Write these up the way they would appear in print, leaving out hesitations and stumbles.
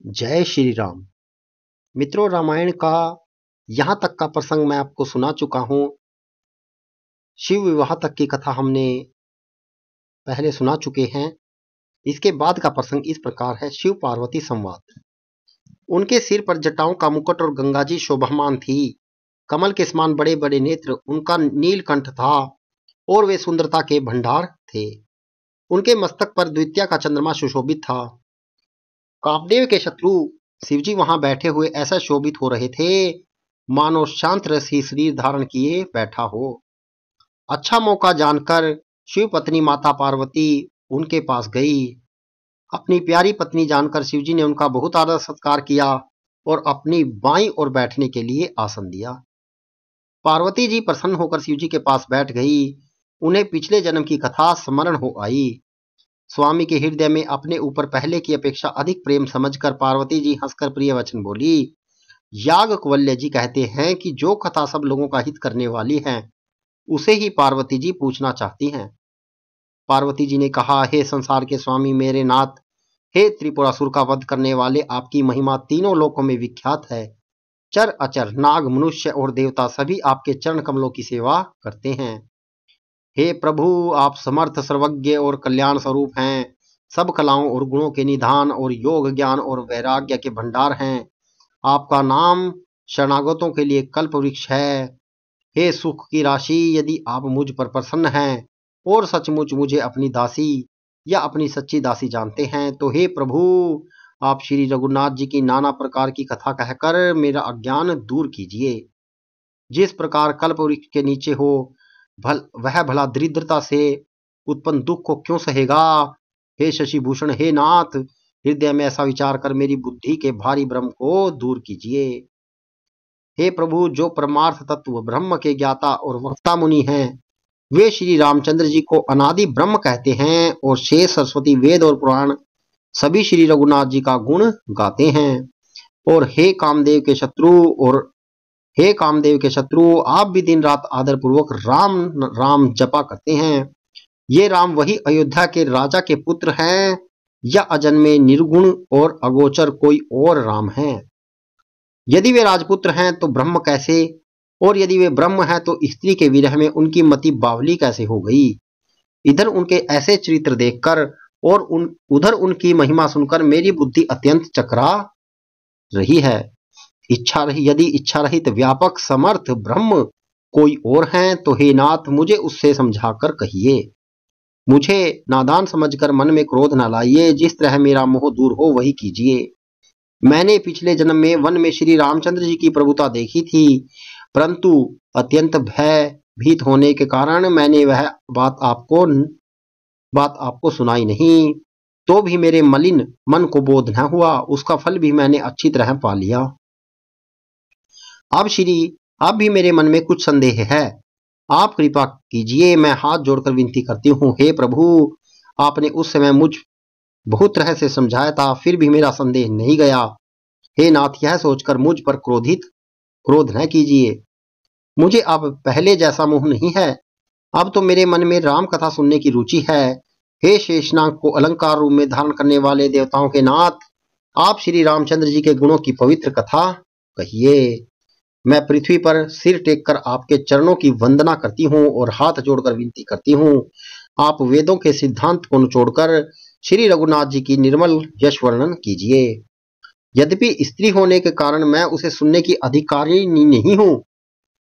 जय श्री राम। मित्रों, रामायण का यहाँ तक का प्रसंग मैं आपको सुना चुका हूँ। शिव विवाह तक की कथा हमने पहले सुना चुके हैं। इसके बाद का प्रसंग इस प्रकार है। शिव पार्वती संवाद। उनके सिर पर जटाओं का मुकुट और गंगाजी शोभामान थी। कमल के समान बड़े बड़े नेत्र, उनका नीलकंठ था और वे सुंदरता के भंडार थे। उनके मस्तक पर द्वितीया का चंद्रमा सुशोभित था। कामदेव के शत्रु शिवजी वहां बैठे हुए ऐसा शोभित हो रहे थे मानो शांत रस ही शरीर धारण किए बैठा हो। अच्छा मौका जानकर शिव पत्नी माता पार्वती उनके पास गई। अपनी प्यारी पत्नी जानकर शिवजी ने उनका बहुत आदर सत्कार किया और अपनी बाईं ओर बैठने के लिए आसन दिया। पार्वती जी प्रसन्न होकर शिवजी के पास बैठ गई। उन्हें पिछले जन्म की कथा स्मरण हो आई। स्वामी के हृदय में अपने ऊपर पहले की अपेक्षा अधिक प्रेम समझकर पार्वती जी हंसकर प्रिय वचन बोली। याज्ञवल्क्य जी कहते हैं कि जो कथा सब लोगों का हित करने वाली है उसे ही पार्वती जी पूछना चाहती हैं। पार्वती जी ने कहा, हे संसार के स्वामी मेरे नाथ, हे त्रिपुरासुर का वध करने वाले, आपकी महिमा तीनों लोकों में विख्यात है। चर अचर नाग मनुष्य और देवता सभी आपके चरण कमलों की सेवा करते हैं। हे प्रभु, आप समर्थ सर्वज्ञ और कल्याण स्वरूप हैं। सब कलाओं और गुणों के निधान और योग ज्ञान और वैराग्य के भंडार हैं। आपका नाम शरणागतों के लिए कल्प वृक्ष है। हे सुख की राशि, यदि आप मुझ पर प्रसन्न हैं और सचमुच मुझे अपनी दासी या अपनी सच्ची दासी जानते हैं तो हे प्रभु, आप श्री रघुनाथ जी की नाना प्रकार की कथा कहकर मेरा अज्ञान दूर कीजिए। जिस प्रकार कल्प वृक्ष के नीचे हो वह भला दरिद्रता से उत्पन्न दुख को क्यों सहेगा। हे शशिभूषण, हे नाथ, हृदय में ऐसा विचार कर मेरी बुद्धि के भारी भ्रम को दूर कीजिए। हे प्रभु, जो परमार्थ तत्व ब्रह्म के ज्ञाता और वक्ता मुनि हैं वे श्री रामचंद्र जी को अनादि ब्रह्म कहते हैं और शेष सरस्वती वेद और पुराण सभी श्री रघुनाथ जी का गुण गाते हैं। और हे कामदेव के शत्रु, आप भी दिन रात आदर पूर्वक राम राम जपा करते हैं। ये राम वही अयोध्या के राजा के पुत्र हैं या अजन्मे निर्गुण और अगोचर कोई और राम हैं। यदि वे राजपुत्र हैं तो ब्रह्म कैसे, और यदि वे ब्रह्म हैं तो स्त्री के विरह में उनकी मति बावली कैसे हो गई। इधर उनके ऐसे चरित्र देखकर और उधर उनकी महिमा सुनकर मेरी बुद्धि अत्यंत चकरा रही है। यदि इच्छा रहित व्यापक समर्थ ब्रह्म कोई और हैं तो हे नाथ, मुझे उससे समझाकर कहिए। मुझे नादान समझकर मन में क्रोध न लाइए। जिस तरह मेरा मोह दूर हो वही कीजिए। मैंने पिछले जन्म में वन में श्री रामचंद्र जी की प्रभुता देखी थी, परंतु अत्यंत भयभीत होने के कारण मैंने वह बात आपको सुनाई नहीं। तो भी मेरे मलिन मन को बोध न हुआ। उसका फल भी मैंने अच्छी तरह पा लिया। अब भी मेरे मन में कुछ संदेह है। आप कृपा कीजिए, मैं हाथ जोड़कर विनती करती हूँ। हे प्रभु, आपने उस समय मुझ बहुत तरह से समझाया था, फिर भी मेरा संदेह नहीं गया। हे नाथ, यह सोचकर मुझ पर क्रोध न कीजिए। मुझे अब पहले जैसा मोह नहीं है। अब तो मेरे मन में राम कथा सुनने की रुचि है। हे शेषनाग को अलंकार रूप में धारण करने वाले देवताओं के नाथ, आप श्री रामचंद्र जी के गुणों की पवित्र कथा कहिए। मैं पृथ्वी पर सिर टेककर आपके चरणों की वंदना करती हूँ और हाथ जोड़कर विनती करती हूँ। आप वेदों के सिद्धांत को निचोड़कर श्री रघुनाथ जी की निर्मल यश वर्णन कीजिए। यद्यपि स्त्री होने के कारण मैं उसे सुनने की अधिकारिणी नहीं हूँ,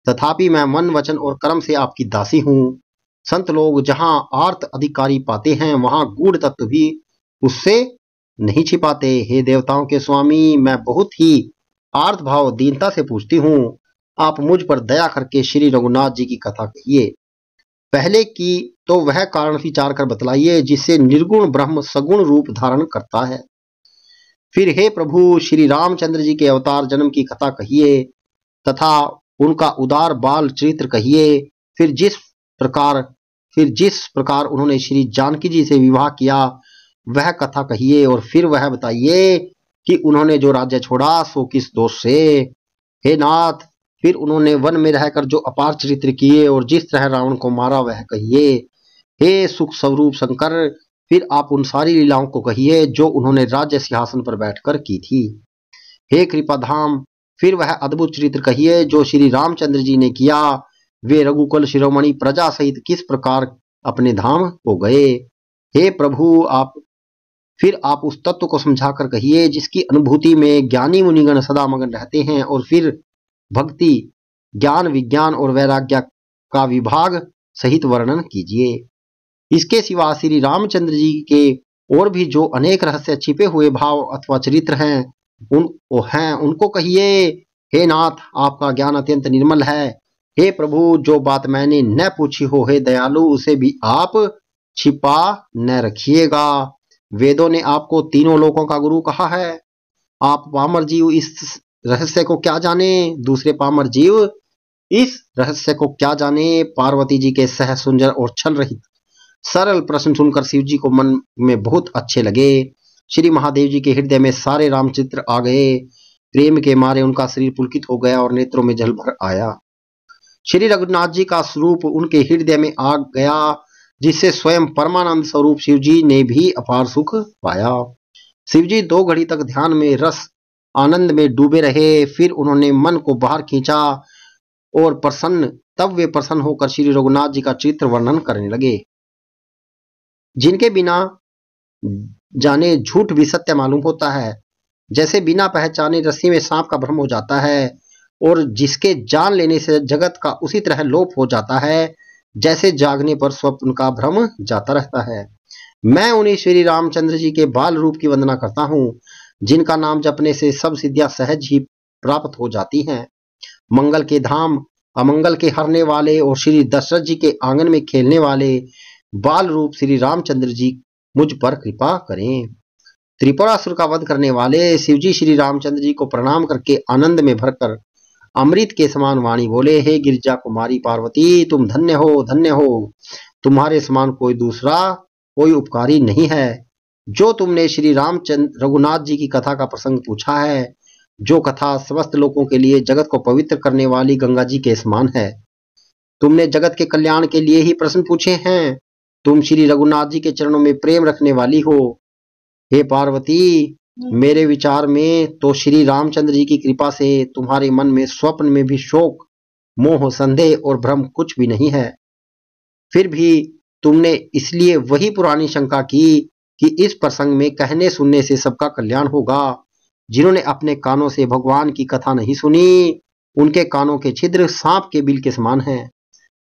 तथापि मैं मन वचन और कर्म से आपकी दासी हूँ। संत लोग जहाँ आर्त अधिकारी पाते हैं वहां गूढ़ तत्व भी उससे नहीं छिपाते। हे देवताओं के स्वामी, मैं बहुत ही आर्त भाव दीनता से पूछती हूँ। आप मुझ पर दया करके श्री रघुनाथ जी की कथा कहिए। पहले की तो वह कारण विचार कर बतलाइए जिससे निर्गुण ब्रह्म सगुण रूप धारण करता है। फिर हे प्रभु, श्री रामचंद्र जी के अवतार जन्म की कथा कहिए तथा उनका उदार बाल चरित्र कहिए। फिर जिस प्रकार उन्होंने श्री जानकी जी से विवाह किया वह कथा कहिए। और फिर वह बताइए कि उन्होंने जो राज्य छोड़ा सो किस दोष से। हे नाथ, फिर उन्होंने वन में रहकर जो अपार चरित्र किए और जिस तरह रावण को मारा वह कहिए। हे सुख स्वरूप शंकर, फिर आप उन सारी लीलाओं को कहिए जो उन्होंने राज्य सिंहासन पर बैठकर की थी। हे कृपाधाम, फिर वह अद्भुत चरित्र कहिए जो श्री रामचंद्र जी ने किया। वे रघुकुल शिरोमणि प्रजा सहित किस प्रकार अपने धाम को गए। हे प्रभु, आप उस तत्व को समझाकर कहिए जिसकी अनुभूति में ज्ञानी मुनिगण सदा मगन रहते हैं, और फिर भक्ति, ज्ञान, विज्ञान और वैराग्य का विभाग सहित वर्णन कीजिए। इसके सिवा श्री रामचंद्र जी के और भी जो अनेक रहस्य छिपे हुए भाव अथवा चरित्र हैं उनको कहिए। हे नाथ, आपका ज्ञान अत्यंत निर्मल है। हे प्रभु, जो बात मैंने न पूछी हो, हे दयालु, उसे भी आप छिपा न रखिएगा। वेदों ने आपको तीनों लोकों का गुरु कहा है। आप पामर जीव इस रहस्य को क्या जाने। दूसरे पामर जीव इस रहस्य को क्या जाने। पार्वती जी के सह सुंदर और छल रहित सरल प्रश्न सुनकर शिव जी को मन में बहुत अच्छे लगे। श्री महादेव जी के हृदय में सारे रामचित्र आ गए। प्रेम के मारे उनका शरीर पुलकित हो गया और नेत्रों में जल भर आया। श्री रघुनाथ जी का स्वरूप उनके हृदय में आ गया, जिससे स्वयं परमानंद स्वरूप शिव जी ने भी अपार सुख पाया। शिव जी 2 घड़ी तक ध्यान में रस आनंद में डूबे रहे। फिर उन्होंने मन को बाहर खींचा और तब वे प्रसन्न होकर श्री रघुनाथ जी का चित्र वर्णन करने लगे। जिनके बिना जाने झूठ भी सत्य मालूम होता है, जैसे बिना पहचाने रस्सी में सांप का भ्रम हो जाता है, और जिसके जान लेने से जगत का उसी तरह लोप हो जाता है जैसे जागने पर स्वप्न का भ्रम जाता रहता है। मैं उन्हीं श्री रामचंद्र जी के बाल रूप की वंदना करता हूँ, जिनका नाम जपने से सब सिद्धियां सहज ही प्राप्त हो जाती हैं। मंगल के धाम, अमंगल के हरने वाले और श्री दशरथ जी के आंगन में खेलने वाले बाल रूप श्री रामचंद्र जी मुझ पर कृपा करें। त्रिपुरासुर का वध करने वाले शिवजी श्री रामचंद्र जी को प्रणाम करके आनंद में भरकर अमृत के समान वाणी बोले। हे गिरिजा कुमारी पार्वती, तुम धन्य हो, धन्य हो। तुम्हारे समान कोई दूसरा कोई उपकारी नहीं है। जो तुमने श्री रामचंद्र रघुनाथ जी की कथा का प्रसंग पूछा है, जो कथा समस्त लोगों के लिए जगत को पवित्र करने वाली गंगा जी के समान है। तुमने जगत के कल्याण के लिए ही प्रश्न पूछे हैं। तुम श्री रघुनाथ जी के चरणों में प्रेम रखने वाली हो। हे पार्वती, मेरे विचार में तो श्री रामचंद्र जी की कृपा से तुम्हारे मन में स्वप्न में भी शोक, मोह, संदेह और भ्रम कुछ भी नहीं है। फिर भी तुमने इसलिए वही पुरानी शंका की कि इस प्रसंग में कहने सुनने से सबका कल्याण होगा। जिन्होंने अपने कानों से भगवान की कथा नहीं सुनी, उनके कानों के छिद्र सांप के बिल के समान हैं।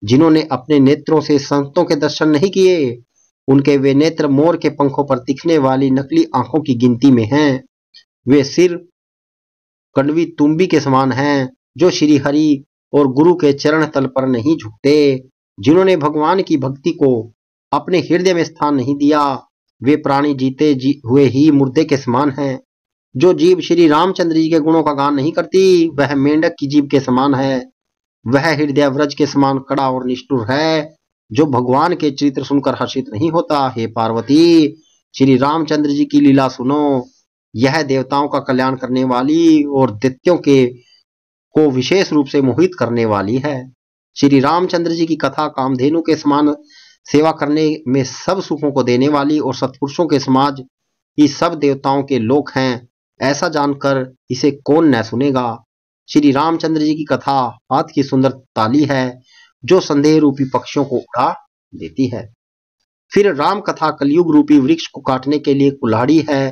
जिन्होंने अपने नेत्रों से संतों के दर्शन नहीं किए, उनके वे नेत्र मोर के पंखों पर दिखने वाली नकली आंखों की गिनती में हैं। वे सिर कण्वी तुम्बी के समान हैं, जो श्री हरि और गुरु के चरण तल पर नहीं झुकते। जिन्होंने भगवान की भक्ति को अपने हृदय में स्थान नहीं दिया, वे प्राणी जीते हुए ही मुर्दे के समान हैं। जो जीव श्री रामचंद्र जी के गुणों का गान नहीं करती, वह मेंढक की जीभ के समान है। वह हृदय व्रज के समान कड़ा और निष्ठुर है, जो भगवान के चरित्र सुनकर हर्षित नहीं होता। हे पार्वती, श्री रामचंद्र जी की लीला सुनो। यह देवताओं का कल्याण करने वाली और दैत्यों को विशेष रूप से मोहित करने वाली है। श्री रामचंद्र जी की कथा कामधेनु के समान सेवा करने में सब सुखों को देने वाली और सत्पुरुषों के समाज ही सब देवताओं के लोक हैं, ऐसा जानकर इसे कौन न सुनेगा। श्री रामचंद्र जी की कथा हाथ की सुंदर ताली है, जो संदेह रूपी पक्षियों को उड़ा देती है। फिर राम कथा कलयुग रूपी वृक्ष को काटने के लिए कुल्हाड़ी है।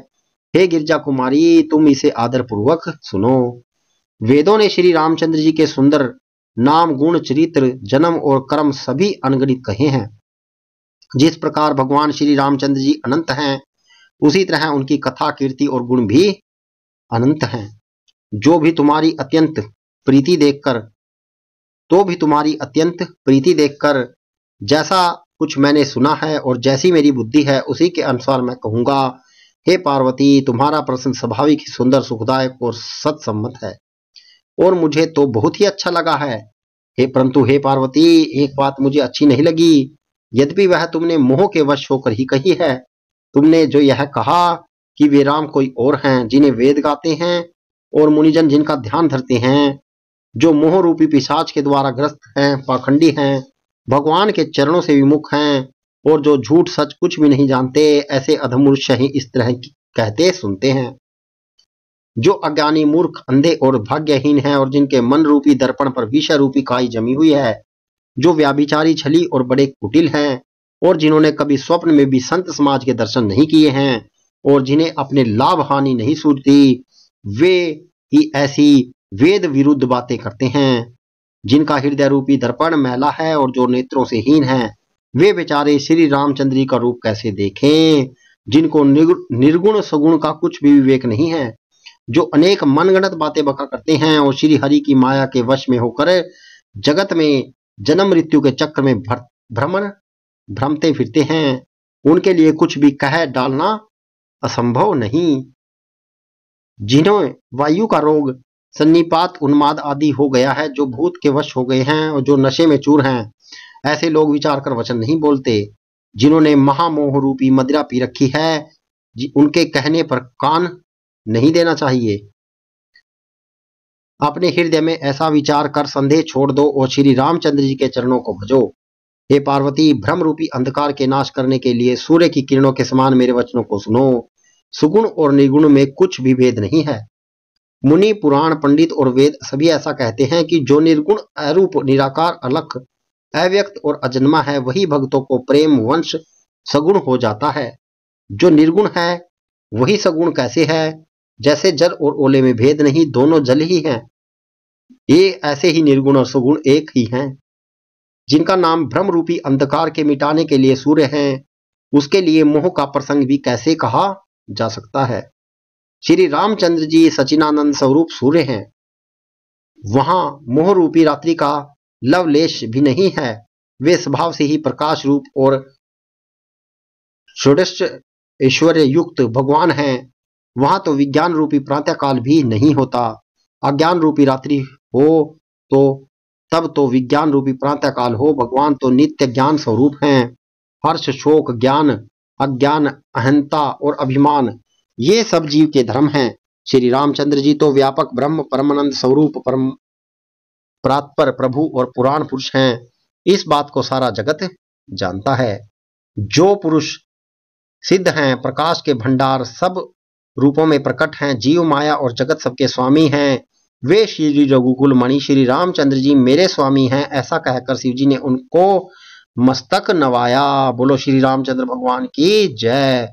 हे गिरजा कुमारी, तुम इसे आदर पूर्वक सुनो। वेदों ने श्री रामचंद्र जी के सुंदर नाम, गुण, चरित्र, जन्म और कर्म सभी अनगिनत कहे हैं। जिस प्रकार भगवान श्री रामचंद्र जी अनंत हैं, उसी तरह उनकी कथा, कीर्ति और गुण भी अनंत हैं। जो भी तुम्हारी अत्यंत प्रीति देखकर जैसा कुछ मैंने सुना है और जैसी मेरी बुद्धि है, उसी के अनुसार मैं कहूंगा। हे पार्वती, तुम्हारा प्रश्न स्वाभाविक ही सुंदर, सुखदायक और सत्सम्मत है, और मुझे तो बहुत ही अच्छा लगा है। परंतु हे पार्वती, एक बात मुझे अच्छी नहीं लगी, यद्यपि वह तुमने मोह के वश होकर ही कही है। तुमने जो यह कहा कि वे राम कोई और हैं, जिन्हें वेद गाते हैं और मुनिजन जिनका ध्यान धरते हैं, जो मोह रूपी पिशाच के द्वारा ग्रस्त हैं, पाखंडी हैं, भगवान के चरणों से विमुख हैं, और जो झूठ सच कुछ भी नहीं जानते, ऐसे अधमनुष्य ही इस तरह की कहते सुनते हैं। जो अज्ञानी मूर्ख अंधे और भाग्यहीन हैं और जिनके मन रूपी दर्पण पर विषय रूपी काई जमी हुई है, जो व्याभिचारी छली और बड़े कुटिल हैं और जिन्होंने कभी स्वप्न में भी संत समाज के दर्शन नहीं किए हैं और जिन्हें अपने लाभ हानि नहीं सूझती, वे ही ऐसी वेद विरुद्ध बातें करते हैं। जिनका हृदय रूपी दर्पण मैला है और जो नेत्रों से हीन है, वे बेचारे श्री रामचंद्र जी का रूप कैसे देखें, जिनको निर्गुण सगुण का कुछ भी विवेक नहीं है, जो अनेक मनगढ़ंत बातें बका करते हैं और श्री हरि की माया के वश में होकर जगत में जन्म मृत्यु के चक्र में भ्रमते फिरते हैं। उनके लिए कुछ भी कह डालना असंभव नहीं। जिन्हें वायु का रोग, सन्निपात, उन्माद आदि हो गया है, जो भूत के वश हो गए हैं और जो नशे में चूर हैं, ऐसे लोग विचार कर वचन नहीं बोलते। जिन्होंने महामोह रूपी मदिरा पी रखी है, उनके कहने पर कान नहीं देना चाहिए। अपने हृदय में ऐसा विचार कर संदेह छोड़ दो और श्री रामचंद्र जी के चरणों को भजो। हे पार्वती, भ्रम रूपी अंधकार के नाश करने के लिए सूर्य की किरणों के समान मेरे वचनों को सुनो। सुगुण और निर्गुण में कुछ भी भेद नहीं है। मुनि, पुराण, पंडित और वेद सभी ऐसा कहते हैं कि जो निर्गुण, अरूप, निराकार, अलख, अव्यक्त और अजन्मा है, वही भक्तों को प्रेम वंश सगुण हो जाता है। जो निर्गुण है वही सगुण कैसे है? जैसे जल और ओले में भेद नहीं, दोनों जल ही हैं। ये ऐसे ही निर्गुण और सगुण एक ही हैं। जिनका नाम भ्रम रूपी अंधकार के मिटाने के लिए सूर्य है, उसके लिए मोह का प्रसंग भी कैसे कहा जा सकता है? श्री रामचंद्र जी सचिनानंद स्वरूप सूर्य हैं। वहां मोह रूपी रात्रि का लवलेश भी नहीं है। वे स्वभाव से ही प्रकाश रूप और षोडश ऐश्वर्य युक्त भगवान हैं। वहां तो विज्ञान रूपी प्रातःकाल भी नहीं होता। अज्ञान रूपी रात्रि हो तो तब तो विज्ञान रूपी प्रातःकाल हो। भगवान तो नित्य ज्ञान स्वरूप हैं। हर्ष, शोक, ज्ञान, अज्ञान, अहंता और अभिमान, ये सब जीव के धर्म हैं। श्री रामचंद्र जी तो व्यापक ब्रह्म, परमानंद स्वरूप, परम परात्पर प्रभु और पुराण पुरुष हैं। इस बात को सारा जगत जानता है। जो पुरुष सिद्ध हैं, प्रकाश के भंडार, सब रूपों में प्रकट हैं, जीव माया और जगत सबके स्वामी हैं, वे श्री रघुकुल मणि श्री रामचंद्र जी मेरे स्वामी हैं। ऐसा कहकर शिव जी ने उनको मस्तक नवाया। बोलो श्री रामचंद्र भगवान की जय।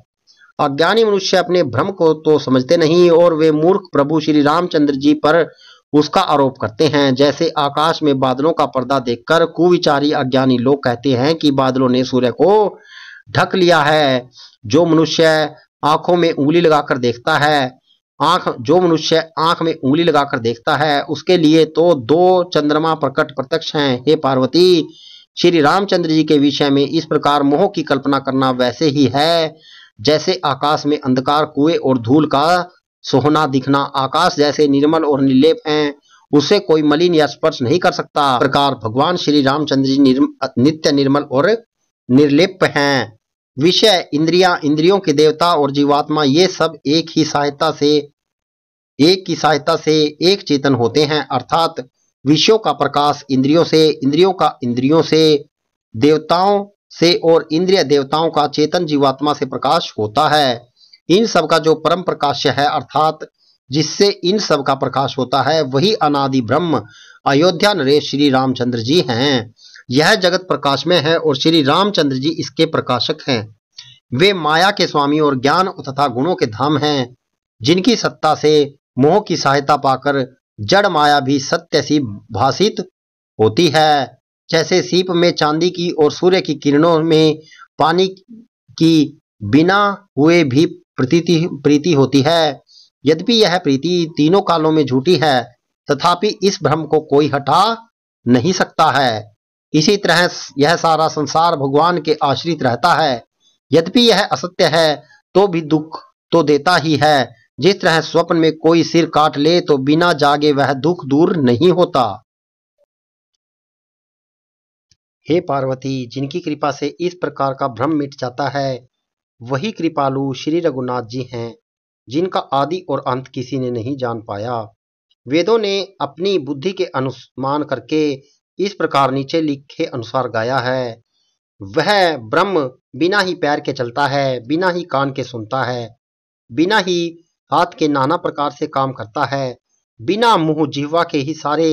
अज्ञानी मनुष्य अपने भ्रम को तो समझते नहीं और वे मूर्ख प्रभु श्री रामचंद्र जी पर उसका आरोप करते हैं। जैसे आकाश में बादलों का पर्दा देखकर कुविचारी अज्ञानी लोग कहते हैं कि बादलों ने सूर्य को ढक लिया है। जो मनुष्य आंखों में उंगली लगाकर देखता है, जो मनुष्य आंख में उंगली लगाकर देखता है, उसके लिए तो दो चंद्रमा प्रकट प्रत्यक्ष हैं। हे पार्वती, श्री रामचंद्र जी के विषय में इस प्रकार मोह की कल्पना करना वैसे ही है जैसे आकाश में अंधकार, कुएं और धूल का सोहना दिखना। आकाश जैसे निर्मल और निर्लेप हैं, उसे कोई मलिन या स्पर्श नहीं कर सकता। इस प्रकार भगवान श्री रामचंद्र जी नित्य निर्मल और निर्लेप हैं। विषय, इंद्रियां, इंद्रियों के देवता और जीवात्मा, ये सब एक की सहायता से एक चेतन होते हैं। अर्थात विषयों का प्रकाश इंद्रियों से, इंद्रियों का इंद्रियों से, देवताओं से और इंद्रिय देवताओं का चेतन जीवात्मा से प्रकाश होता है। इन सब का जो परम प्रकाश्य है, अर्थात जिससे इन सब का प्रकाश होता है, वही अनादि ब्रह्म अयोध्या नरेश श्री रामचंद्र जी हैं। यह जगत प्रकाश में है और श्री रामचंद्र जी इसके प्रकाशक हैं। वे माया के स्वामी और ज्ञान तथा गुणों के धाम हैं, जिनकी सत्ता से मोह की सहायता पाकर जड़ माया भी सत्य सी भासित होती है। जैसे सीप में चांदी की और सूर्य की किरणों में पानी की बिना हुए भी प्रीति होती है। यद्यपि यह प्रीति तीनों कालों में झूठी है, तथापि इस भ्रम को कोई हटा नहीं सकता है। इसी तरह यह सारा संसार भगवान के आश्रित रहता है। यद्यपि यह असत्य है तो भी दुख तो देता ही है। जिस तरह स्वप्न में कोई सिर काट ले तो बिना जागे वह दुख दूर नहीं होता। हे पार्वती, जिनकी कृपा से इस प्रकार का भ्रम मिट जाता है, वही कृपालु श्री रघुनाथ जी हैं, जिनका आदि और अंत किसी ने नहीं जान पाया। वेदों ने अपनी बुद्धि के अनुमान करके इस प्रकार नीचे लिखे अनुसार गाया है। वह ब्रह्म बिना ही पैर के चलता है, बिना ही कान के सुनता है, बिना ही हाथ के नाना प्रकार से काम करता है, बिना मुंह जिह्वा के ही सारे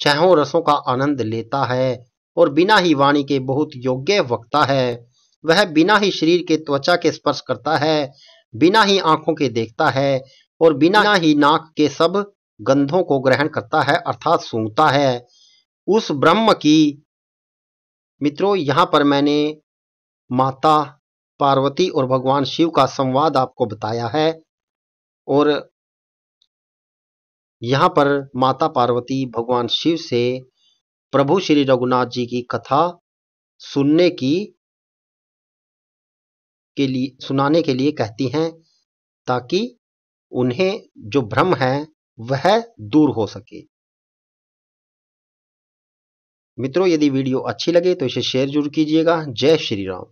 छहों रसों का आनंद लेता है और बिना ही वाणी के बहुत योग्य वक्ता है। वह बिना ही शरीर के त्वचा के स्पर्श करता है, बिना ही आंखों के देखता है और बिना ही नाक के सब गंधों को ग्रहण करता है अर्थात सूंघता है। उस ब्रह्म की मित्रों, यहाँ पर मैंने माता पार्वती और भगवान शिव का संवाद आपको बताया है और यहाँ पर माता पार्वती भगवान शिव से प्रभु श्री रघुनाथ जी की कथा सुनने के लिए सुनाने के लिए कहती हैं ताकि उन्हें जो भ्रम है वह दूर हो सके। मित्रों, यदि वीडियो अच्छी लगे तो इसे शेयर जरूर कीजिएगा। जय श्री राम।